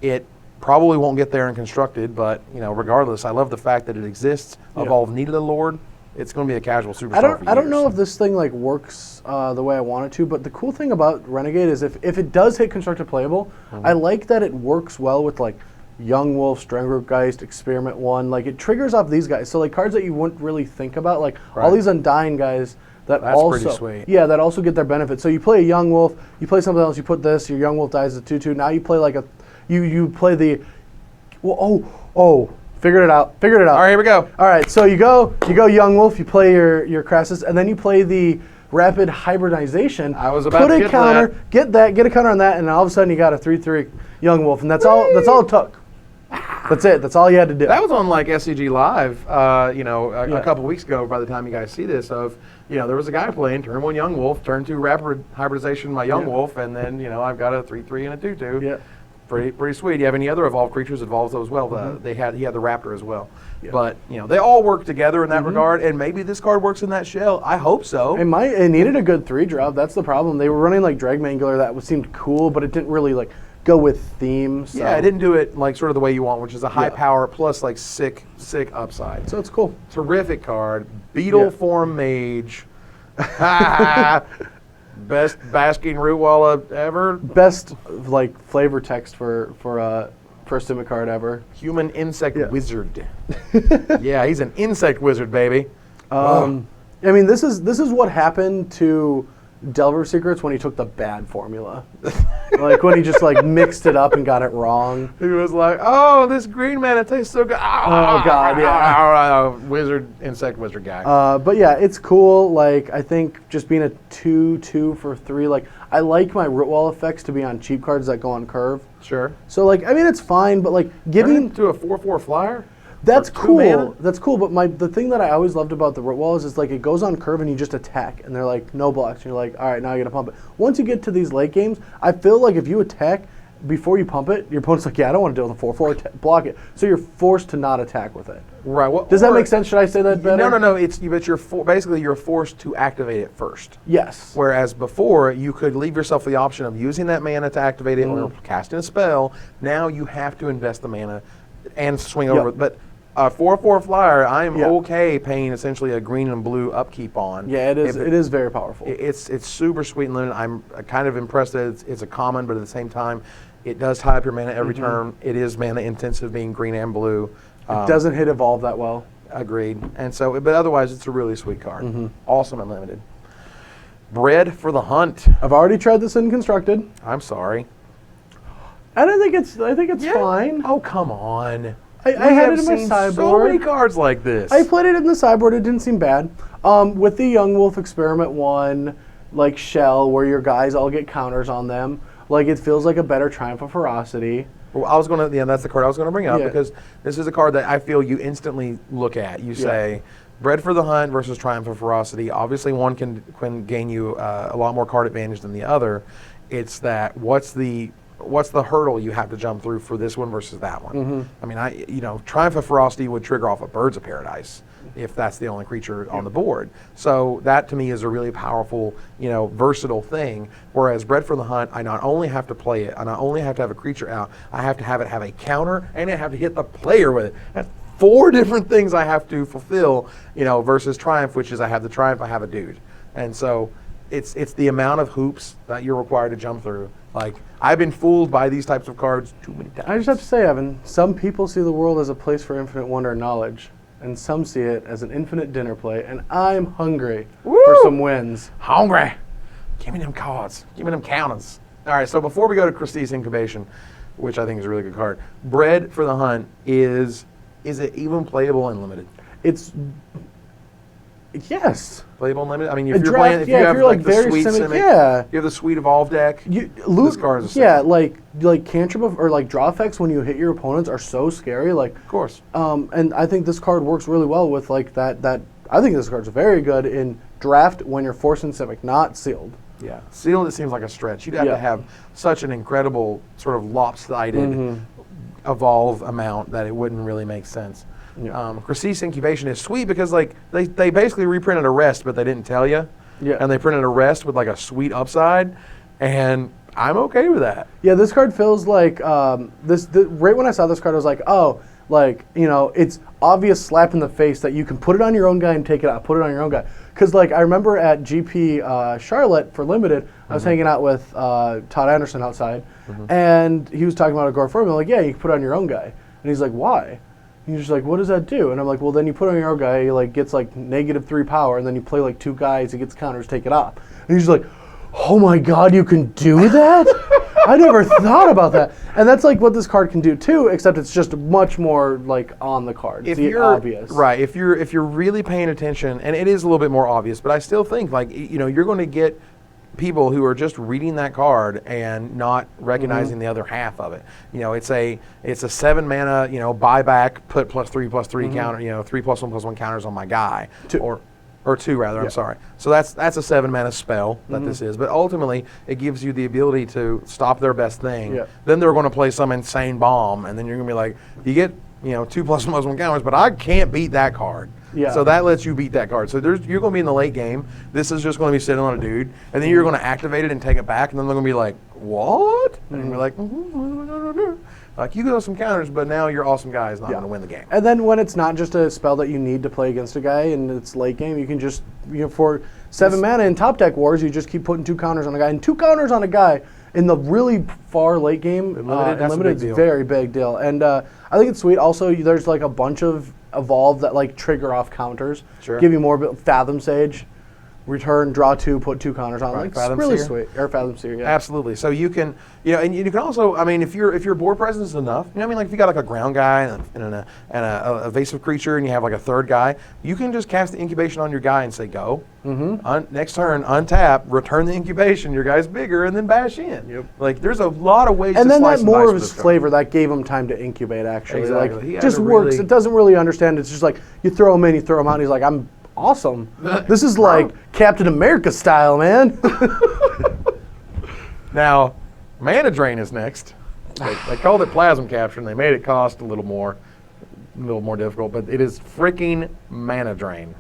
It probably won't get there in Constructed, but, you know, regardless, I love the fact that it exists. Evolve needed a Lord. It's going to be a casual superstar for years. I don't know if this thing like works the way I want it to, but the cool thing about Renegade is if it does hit Constructed playable, I like that it works well with like Young Wolf, Stranglegeist, Experiment 1. Like it triggers off these guys. So like cards that you wouldn't really think about, like all these Undying guys that pretty sweet. Yeah, that also get their benefit. So you play a Young Wolf, you play something else, you put this, your Young Wolf dies at 2/2. Now you play like a you play the figured it out. All right, here we go. All right, so you go Young Wolf, you play your Krasis, and then you play the Rapid Hybridization. I was about to get counter, get a counter on that, and all of a sudden you got a 3/3 Young Wolf, and that's all it took. That's it. That's all you had to do. That was on like SCG Live, you know, a couple weeks ago. By the time you guys see this, you know, there was a guy playing turn 1 Young Wolf, turn 2 Rapid Hybridization my Young Wolf, and then, you know, I've got a 3/3 and a 2/2. Yeah. Pretty sweet. Do you have any other evolved creatures? Evolves as well. He had the Raptor as well. But, you know, they all work together in that regard, and maybe this card works in that shell. I hope so. It needed a good 3-drop. That's the problem. They were running like Dragmangler that seemed cool, but it didn't really like go with theme. So. Yeah, it didn't do it like sort of the way you want, which is a high power plus like sick upside. So it's cool. Terrific card. Beetleform Mage. Best basking root wall ever. Best like flavor text for a Simic card ever. Human insect wizard. Yeah, he's an insect wizard, baby. I mean, this is what happened to Delver Secrets when he took the bad formula. Like when he just like mixed it up and got it wrong. He was like, "Oh, this green mana tastes so good." Oh God, yeah. Insect wizard guy. But yeah, it's cool. Like I think just being a 2/2 for 3. Like I like my root wall effects to be on cheap cards that go on curve. Sure. So like I mean it's fine, but like giving to a 4/4 flyer. That's cool. That's cool. But the thing that I always loved about the root walls is like it goes on curve and you just attack, and they're like no blocks. And you're like, all right, now you gotta pump it. Once you get to these late games, I feel like if you attack before you pump it, your opponent's like, yeah, I don't want to deal with a 4/4, block it. So you're forced to not attack with it. Right. Well, does that make sense? Should I say that better? No. But you're forced to activate it first. Yes. Whereas before, you could leave yourself the option of using that mana to activate it or casting a spell. Now you have to invest the mana and swing over. But a 4/4 flyer, I am okay paying essentially a green and blue upkeep on. Yeah, it is. It is very powerful. It's super sweet and limited. I'm kind of impressed that it's a common, but at the same time, it does tie up your mana every turn. It is mana intensive, being green and blue. It doesn't hit evolve that well. Agreed. And so, but otherwise, it's a really sweet card. Awesome and limited. Bred for the hunt. I've already tried this in Constructed. I'm sorry. I think it's fine. Oh, come on. I had it in my sideboard. So many cards like this. I played it in the sideboard. It didn't seem bad. With the Young Wolf Experiment 1, like shell, where your guys all get counters on them, like it feels like a better Triumph of Ferocity. Well, that's the card I was gonna bring up because this is a card that I feel you instantly look at. You say, Bred for the Hunt versus Triumph of Ferocity. Obviously, one can gain you a lot more card advantage than the other. It's that what's the hurdle you have to jump through for this one versus that one? I mean, Triumph of Ferocity would trigger off a Birds of Paradise if that's the only creature on the board. So that to me is a really powerful, versatile thing. Whereas Bred for the Hunt, I not only have to play it, I not only have to have a creature out, I have to have it have a counter, and I have to hit the player with it. That's 4 different things I have to fulfill, versus Triumph, which is I have the Triumph, I have a dude. And so it's the amount of hoops that you're required to jump through. Like, I've been fooled by these types of cards too many times. I just have to say, Evan, some people see the world as a place for infinite wonder and knowledge. and some see it as an infinite dinner plate, and I'm hungry Woo! for some wins. Hungry. Give me them cards. Give me them counters. All right, so before we go to Christie's Incubation, which I think is a really good card, Bred for the Hunt is it even playable and limited? It's yes. Playable and limited? I mean, if A you're draft, playing, if yeah, you if have you're like like the very sweet Simic, Simic, yeah. you have the Sweet Evolve deck, this card is a yeah, like cantrip or like draw effects when you hit your opponents are so scary. Like, of course. And I think this card works really well with like that. I think this card's very good in draft when you're forcing Simic, not sealed. Yeah, sealed it seems like a stretch. You'd have to have such an incredible sort of lopsided evolve amount that it wouldn't really make sense. Yeah. Christie's Incubation is sweet because like they basically reprinted Arrest, but they didn't tell you. Yeah. And they printed Arrest with like a sweet upside, and I'm okay with that. Yeah, this card feels like right when I saw this card, I was like, oh, like, you know, it's obvious slap in the face that you can put it on your own guy and take it out. Put it on your own guy. Because like I remember at GP Charlotte for Limited, I was hanging out with Todd Anderson outside, and he was talking about a Gore formula. Like, yeah, you can put it on your own guy, and he's like, why? And he's just like, what does that do? And I'm like, well, then you put it on your own guy, he like gets like -3 power, and then you play like 2 guys, he gets counters, take it off. And he's like, oh my god, you can do that? I never thought about that. And that's like what this card can do too, except it's just much more like on the card. It's obvious. Right, if you're really paying attention, and it is a little bit more obvious, but I still think like, you know, you're going to get people who are just reading that card and not recognizing the other half of it. You know, it's a 7 mana, you know, buyback, put +3/+3 counter, you know, 3+1/+1 counters on my guy. Or 2 rather, I'm sorry. So that's a 7 mana spell that this is. But ultimately, it gives you the ability to stop their best thing. Yeah. Then they're going to play some insane bomb, and then you're going to be like, you get, you know, 2+1/+1 counters, but I can't beat that card. Yeah. So that lets you beat that card. So you're going to be in the late game. This is just going to be sitting on a dude, and then you're going to activate it and take it back, and then they're going to be like, what? And you're like, like, you go some counters, but now your awesome guy is not going to win the game. And then when it's not just a spell that you need to play against a guy and it's late game, you can just, you know, for 7 mana in top deck wars, you just keep putting 2 counters on a guy. And 2 counters on a guy in the really far late game, limited is a very big deal. And I think it's sweet. Also, there's like a bunch of Evolve that like trigger off counters, give you more Fathom Sage. Return, draw 2, put 2 counters on. Like, it's really sweet. Or Fathom Seer, yeah. Absolutely. So you can, you know, and you can also, I mean, if your board presence is enough, you know what I mean? Like if you got like a ground guy and a evasive creature and you have like a 3rd guy, you can just cast the Incubation on your guy and say go. Next turn, untap, return the Incubation, your guy's bigger, and then bash in. Yep. Like there's a lot of ways and to then slice that more and of dice his with this flavor, that gave him time to incubate actually. Exactly. Like, just works. It doesn't really understand. It's just like, you throw him in, you throw him out, and he's like, I'm awesome. This is like Captain America style, man. Now, Mana Drain is next. They called it Plasm Capture, and they made it cost a little more difficult, but it is freaking Mana Drain.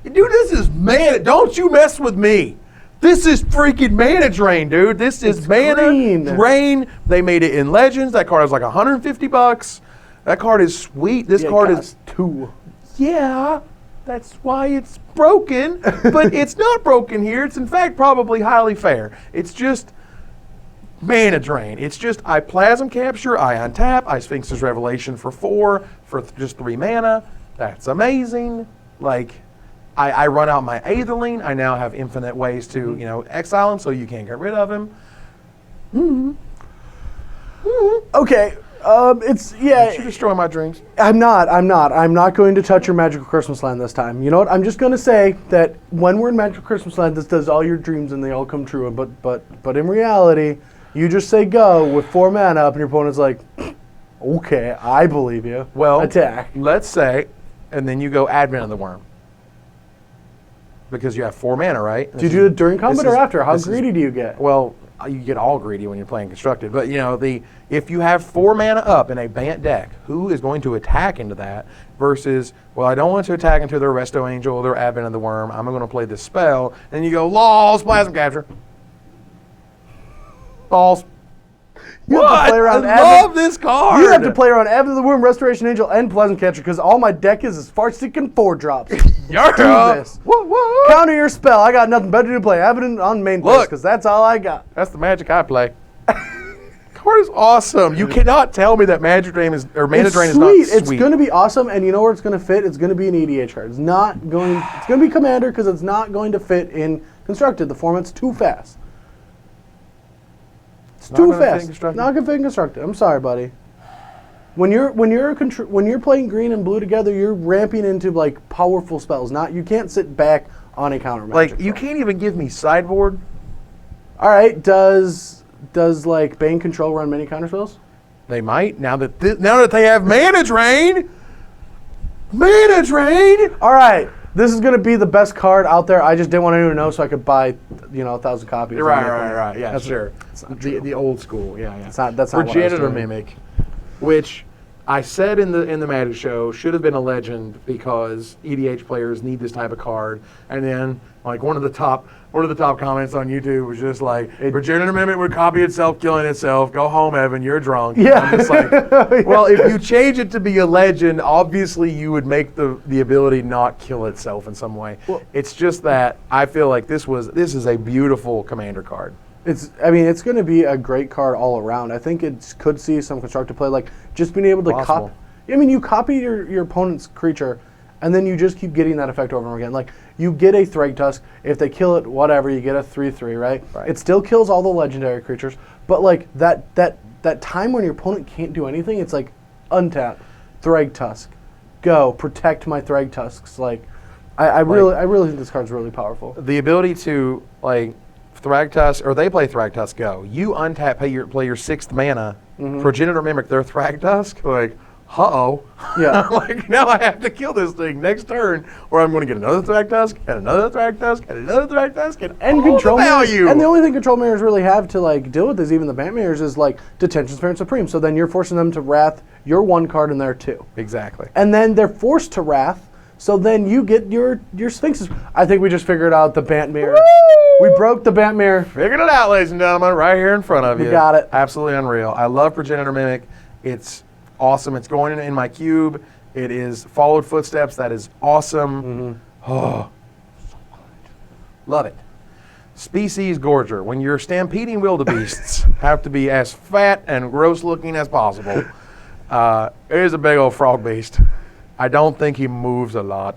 Dude, this is mana. Don't you mess with me. This is freaking Mana Drain, dude. This is Mana Drain. They made it in Legends. That card is like $150. That card is sweet. This card is 2. Yeah. That's why it's broken, but it's not broken here. It's in fact probably highly fair. It's just Mana Drain. It's just I Plasm Capture, I untap, I Sphinx's Revelation for 4 for just 3 mana. That's amazing. Like I run out my Aetherling. I now have infinite ways to you know exile him, so you can't get rid of him. Okay. Did you destroy my drinks? I'm not going to touch your Magical Christmas Land this time. You know what? I'm just going to say that when we're in Magical Christmas Land, this does all your dreams and they all come true. But in reality, you just say go with 4 mana up, and your opponent's like, okay, I believe you. Well, attack. Let's say, and then you go Advent of the Worm because you have 4 mana, right? Do you do it during combat or after? How greedy do you get? Well, you get all greedy when you're playing constructed, but you know if you have 4 mana up in a Bant deck, who is going to attack into that versus, well, I don't want to attack into their Resto Angel or their Advent of the Worm, I'm going to play this spell, and you go, Laws, Plasm Capture. Balls. You have to play around love this card. You have to play around Advent of the Worm, Restoration Angel, and Plasm Catcher because all my deck is Farsick 4 drops. Do this. Counter your spell. I got nothing better to play. Advent on main phase because that's all I got. That's the magic I play. card is awesome. You cannot tell me that Mana Drain is not sweet. It's going to be awesome, and you know where it's going to fit? It's going to be an EDH card. It's going to be Commander because it's not going to fit in Constructed. The format's too fast. It's too fast. Not going to fit in Constructed. I'm sorry, buddy. When you're playing green and blue together, you're ramping into like powerful spells. You can't sit back on a counter magic. Like you can't even give me sideboard. All right, does like Bane Control run many counter spells? They might now that they have Mana Drain. Mana Drain. All right, this is gonna be the best card out there. I just didn't want anyone to know, so I could buy 1,000 copies. Right. Yeah, that's sure. The old school. Yeah. That's not Progenitor Mimic, which I said in the Magic show should have been a legend because EDH players need this type of card. And then like one of the top comments on YouTube was just like, Progenitor Mimic would copy itself, killing itself. Go home, Evan. You're drunk. Yeah. I'm just like, well, if you change it to be a legend, obviously you would make the ability not kill itself in some way. Well, it's just that I feel like this is a beautiful commander card. It's going to be a great card all around. I think it could see some constructed play, like just being able to copy. You copy your opponent's creature, and then you just keep getting that effect over and over again. Like you get a Thragtusk, if they kill it, whatever, you get a 3/3, right? It still kills all the legendary creatures, but like that time when your opponent can't do anything, it's like untap, Thragtusk, go protect my Thragtusks. Like I really think this card's really powerful. The ability to like. Thragtusk, or they play Thragtusk, go. You untap, play your 6th mana, Progenitor Mimic their Thragtusk, like, Yeah. like, now I have to kill this thing next turn, or I'm going to get another Thragtusk, and another Thragtusk, and another Thragtusk, and control value. And the only thing control mirrors really have to like deal with is even the Bant mirrors is like Detention Spirit Supreme. So then you're forcing them to Wrath your 1 card in there too. Exactly. And then they're forced to Wrath. So then you get your Sphinxes. I think we just figured out the Bant mirror. We broke the Bant mirror. Figured it out, ladies and gentlemen, right here in front of you. We got it. Absolutely unreal. I love Progenitor Mimic. It's awesome. It's going in my cube. It is followed footsteps. That is awesome. Oh, so good. Love it. Species Gorger. When you're stampeding wildebeests, have to be as fat and gross looking as possible. It is a big old frog beast. I don't think he moves a lot.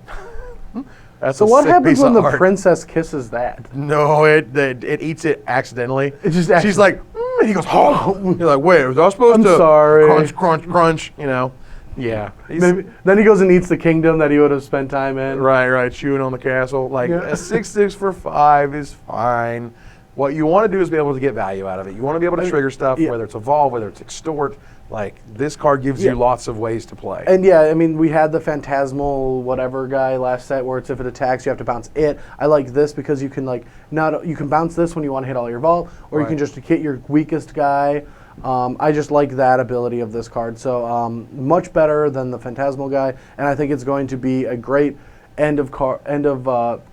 So what happens when the princess kisses that? No, it eats it accidentally. She's like, and he goes, oh. You're like, wait, was I supposed to? I'm sorry. Crunch, crunch, crunch. Yeah. Then he goes and eats the kingdom that he would have spent time in. Right. Chewing on the castle. Like a 6/6 for 5 is fine. What you want to do is be able to get value out of it. You want to be able to trigger stuff, whether it's evolve, whether it's extort. Like this card gives you lots of ways to play. And we had the Phantasmal whatever guy last set where it's if it attacks you have to bounce it. I like this because you can you can bounce this when you want to hit all your vault, or you can just hit your weakest guy. I just like that ability of this card. So much better than the Phantasmal guy, and I think it's going to be a great end of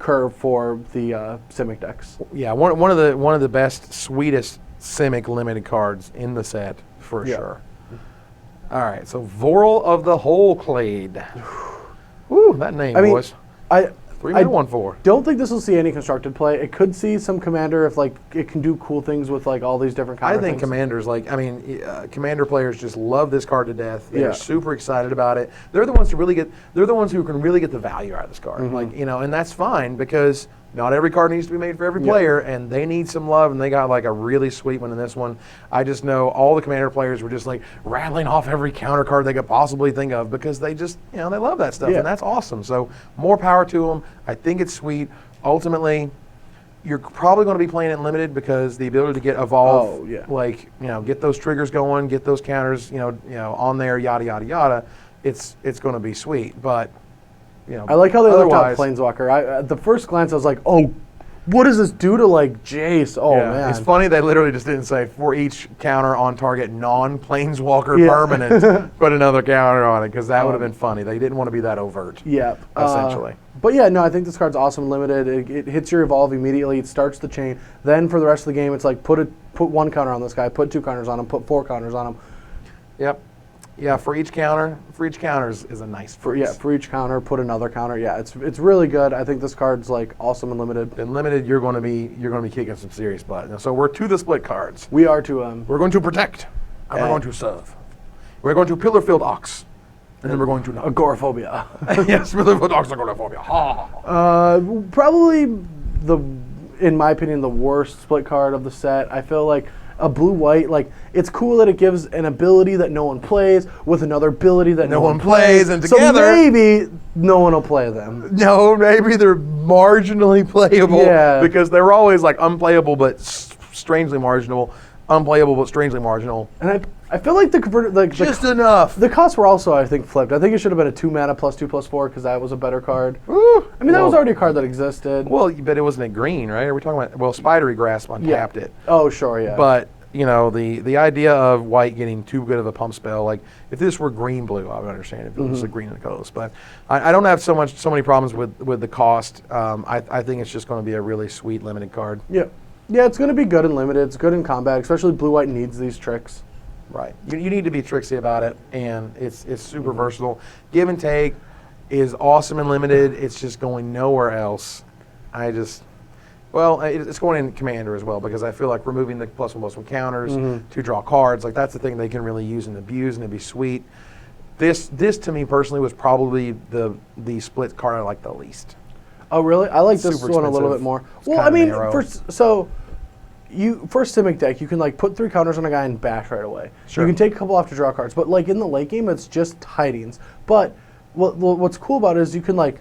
curve for the Simic decks. Yeah, one of the best, sweetest Simic limited cards in the set for sure. All right, so Vorel of the Whole Clade. Woo, that name, boys. 3-1/4. Don't think this will see any constructed play. It could see some commander if it can do cool things with all these different kinds of things. Commanders commander players just love this card to death. They're super excited about it. They're the ones who can really get the value out of this card. And that's fine because not every card needs to be made for every player, and they need some love, and they got a really sweet one in this one. I just know all the commander players were just rattling off every counter card they could possibly think of because they just, they love that stuff, and that's awesome. So more power to them. I think it's sweet. Ultimately, you're probably going to be playing it limited because the ability to get evolve, get those triggers going, get those counters, on there, yada yada yada. It's going to be sweet, but. I like how they left out Planeswalker. At the first glance, I was like, oh, what does this do to Jace? Oh, man. It's funny they literally just didn't say for each counter on target non-Planeswalker permanent, put another counter on it because that would have been funny. They didn't want to be that overt. Yeah. Essentially. But I think this card's awesome limited. It hits your evolve immediately. It starts the chain. Then for the rest of the game, it's put 1 counter on this guy, put 2 counters on him, put 4 counters on him. Yep. Yeah, for each counter is a nice phrase. For each counter, put another counter. Yeah, it's really good. I think this card's awesome and limited. In limited, you're going to be kicking some serious butt. So we're to the split cards. We are to We're going to protect. And we're going to serve. We're going to Pillarfield Ox. And then we're going to Agoraphobia. Yes, Pillarfield Ox agoraphobia. Ha. Probably in my opinion, the worst split card of the set. I feel like a blue-white, like, it's cool that it gives an ability that no one plays with another ability that no one plays. And together, so maybe no one will play them. No, maybe they're marginally playable. Yeah. Because they're always like unplayable but strangely marginal. Unplayable but strangely marginal. And I feel like just enough. The costs were also, I think, flipped. I think it should have been a 2 mana +2/+4 because that was a better card. Ooh. I mean, that was already a card that existed. Well, but it wasn't a green, right? Are we talking about? Well, Spidery Grasp untapped it. Oh, sure, yeah. But you know, the idea of white getting too good of a pump spell, like if this were green-blue, I would understand if it was a green and coast. But I don't have so many problems with the cost. I think it's just going to be a really sweet limited card. Yeah. Yeah, it's going to be good in limited. It's good in combat, especially blue-white needs these tricks. Right. You need to be tricksy about it, and it's super versatile. Give and take is awesome in limited. It's just going nowhere else. It's going in Commander as well because I feel like removing the +1/+1 counters to draw cards, like that's the thing they can really use and abuse, and it'd be sweet. This to me personally was probably the split card I like the least. Oh, really? I like this one a little bit more. Well, I mean, first Simic deck, you can like put 3 counters on a guy and bash right away. Sure. You can take a couple off to draw cards, but like in the late game, it's just tidings. But what's cool about it is you can like,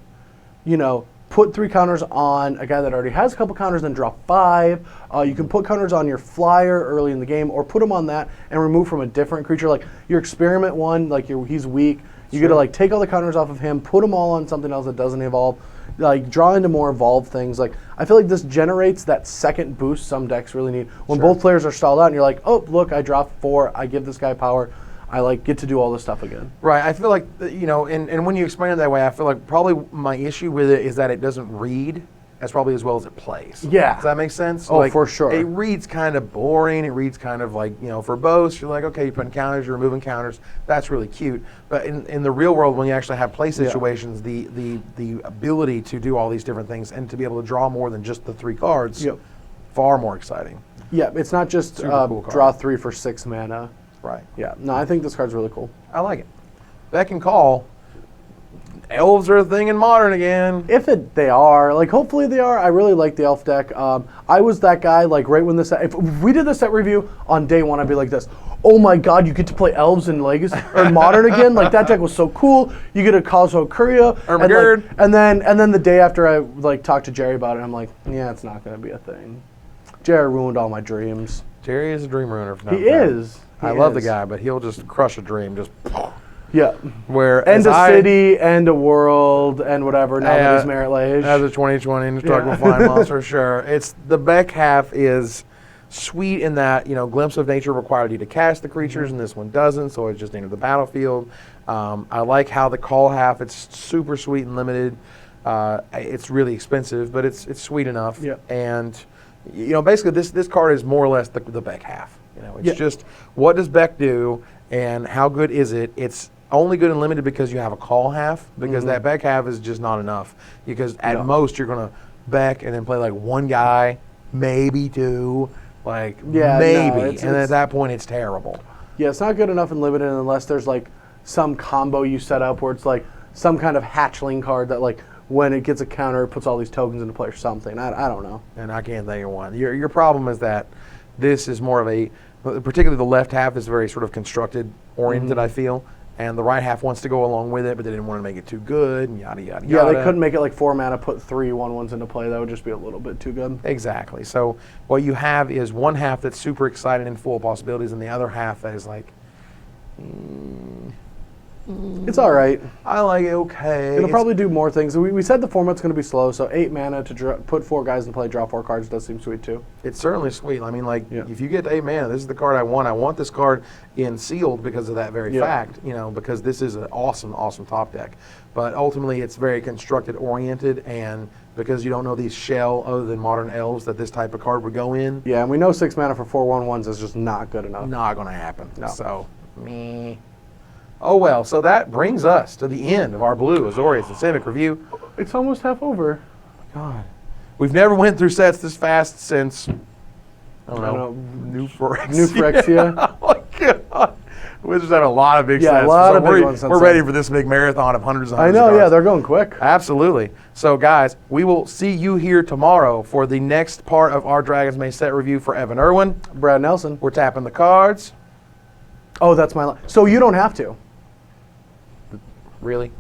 put 3 counters on a guy that already has a couple counters, then draw 5. You can put counters on your flyer early in the game, or put them on that and remove from a different creature. Like your experiment one, like he's weak. You get to like take all the counters off of him, put them all on something else that doesn't evolve. Like draw into more evolved things. Like I feel like this generates that second boost some decks really need. When both players are stalled out and you're like, oh look, I drop 4, I give this guy power, I like get to do all this stuff again. Right. I feel like and when you explain it that way, I feel like probably my issue with it is that it doesn't read as well as it plays. Yeah. Does that make sense? Oh, for sure. It reads kind of boring. It reads kind of like, for both, you're like, okay, you're putting counters, you're removing counters. That's really cute. But in the real world, when you actually have play situations, the ability to do all these different things and to be able to draw more than just the 3 cards, far more exciting. Yeah, it's not just cool draw 3 for 6 mana. Right. Yeah. No, I think this card's really cool. I like it. Beck and Call. Elves are a thing in Modern again. They are. Like, hopefully they are. I really like the elf deck. I was that guy, like, right when if we did the set review on day 1, I'd be like this. Oh my god, you get to play elves in Legacy or Modern again? Like, that deck was so cool. You get a Cosmo Courier. And then the day after I, like, talked to Jerry about it, I'm like, yeah, it's not going to be a thing. Jerry ruined all my dreams. Jerry is a dream ruiner. He is. I love the guy, but he'll just crush a dream. Just yeah. Whereas city, and a world, and whatever. Now that he's Merit Lage. As a 2020 Indestructible Flying Monster, sure. It's the Beck half is sweet in that Glimpse of Nature required you to cast the creatures, and this one doesn't, so it's just entered the battlefield. I like how the Call half. It's super sweet and limited. It's really expensive, but it's sweet enough. Yeah. And basically this card is more or less the Beck half. It's just what does Beck do and how good is it? It's only good and limited because you have a Call half, because that Beck half is just not enough. Because at most you're going to Beck and then play like 1 guy, maybe 2, maybe. And at that point it's terrible. Yeah, it's not good enough in limited unless there's like some combo you set up where it's like some kind of hatchling card that like when it gets a counter, it puts all these tokens into play or something. I don't know. And I can't think of one. Your problem is that this is more of particularly the left half is very sort of constructed oriented, I feel. And the right half wants to go along with it, but they didn't want to make it too good, and yada, yada, yeah, yada. They couldn't make it like 4 mana, put 3 1/1s into play. That would just be a little bit too good. Exactly. So what you have is one half that's super excited and full of possibilities, and the other half that is like, it's all right. I like it okay. It'll probably do more things. We said the format's going to be slow, so 8 mana to put 4 guys in play, draw 4 cards does seem sweet too. It's certainly sweet. I mean, if you get 8 mana, this is the card I want. I want this card in sealed because of that very fact, because this is an awesome, awesome top deck. But ultimately, it's very constructed oriented, and because you don't know these shell other than Modern Elves that this type of card would go in. Yeah, and we know 6 mana for 4 1/1s is just not good enough. Not going to happen. No. So, oh well, so that brings us to the end of our Blue Azorius and Simic review. It's almost half over. God. We've never went through sets this fast since, I don't know, New Phyrexia. New Phyrexia. Oh my God. We're just having a lot of big Yeah, sets. a lot So of big ones. We're ready for this big marathon of hundreds and I hundreds know, of yeah, cards. they're going quick. Absolutely. So, guys, we will see you here tomorrow for the next part of our Dragon's Maze set review for Evan Irwin. Brad Nelson. We're tapping the cards. Oh, that's my line. So you don't have to. Really?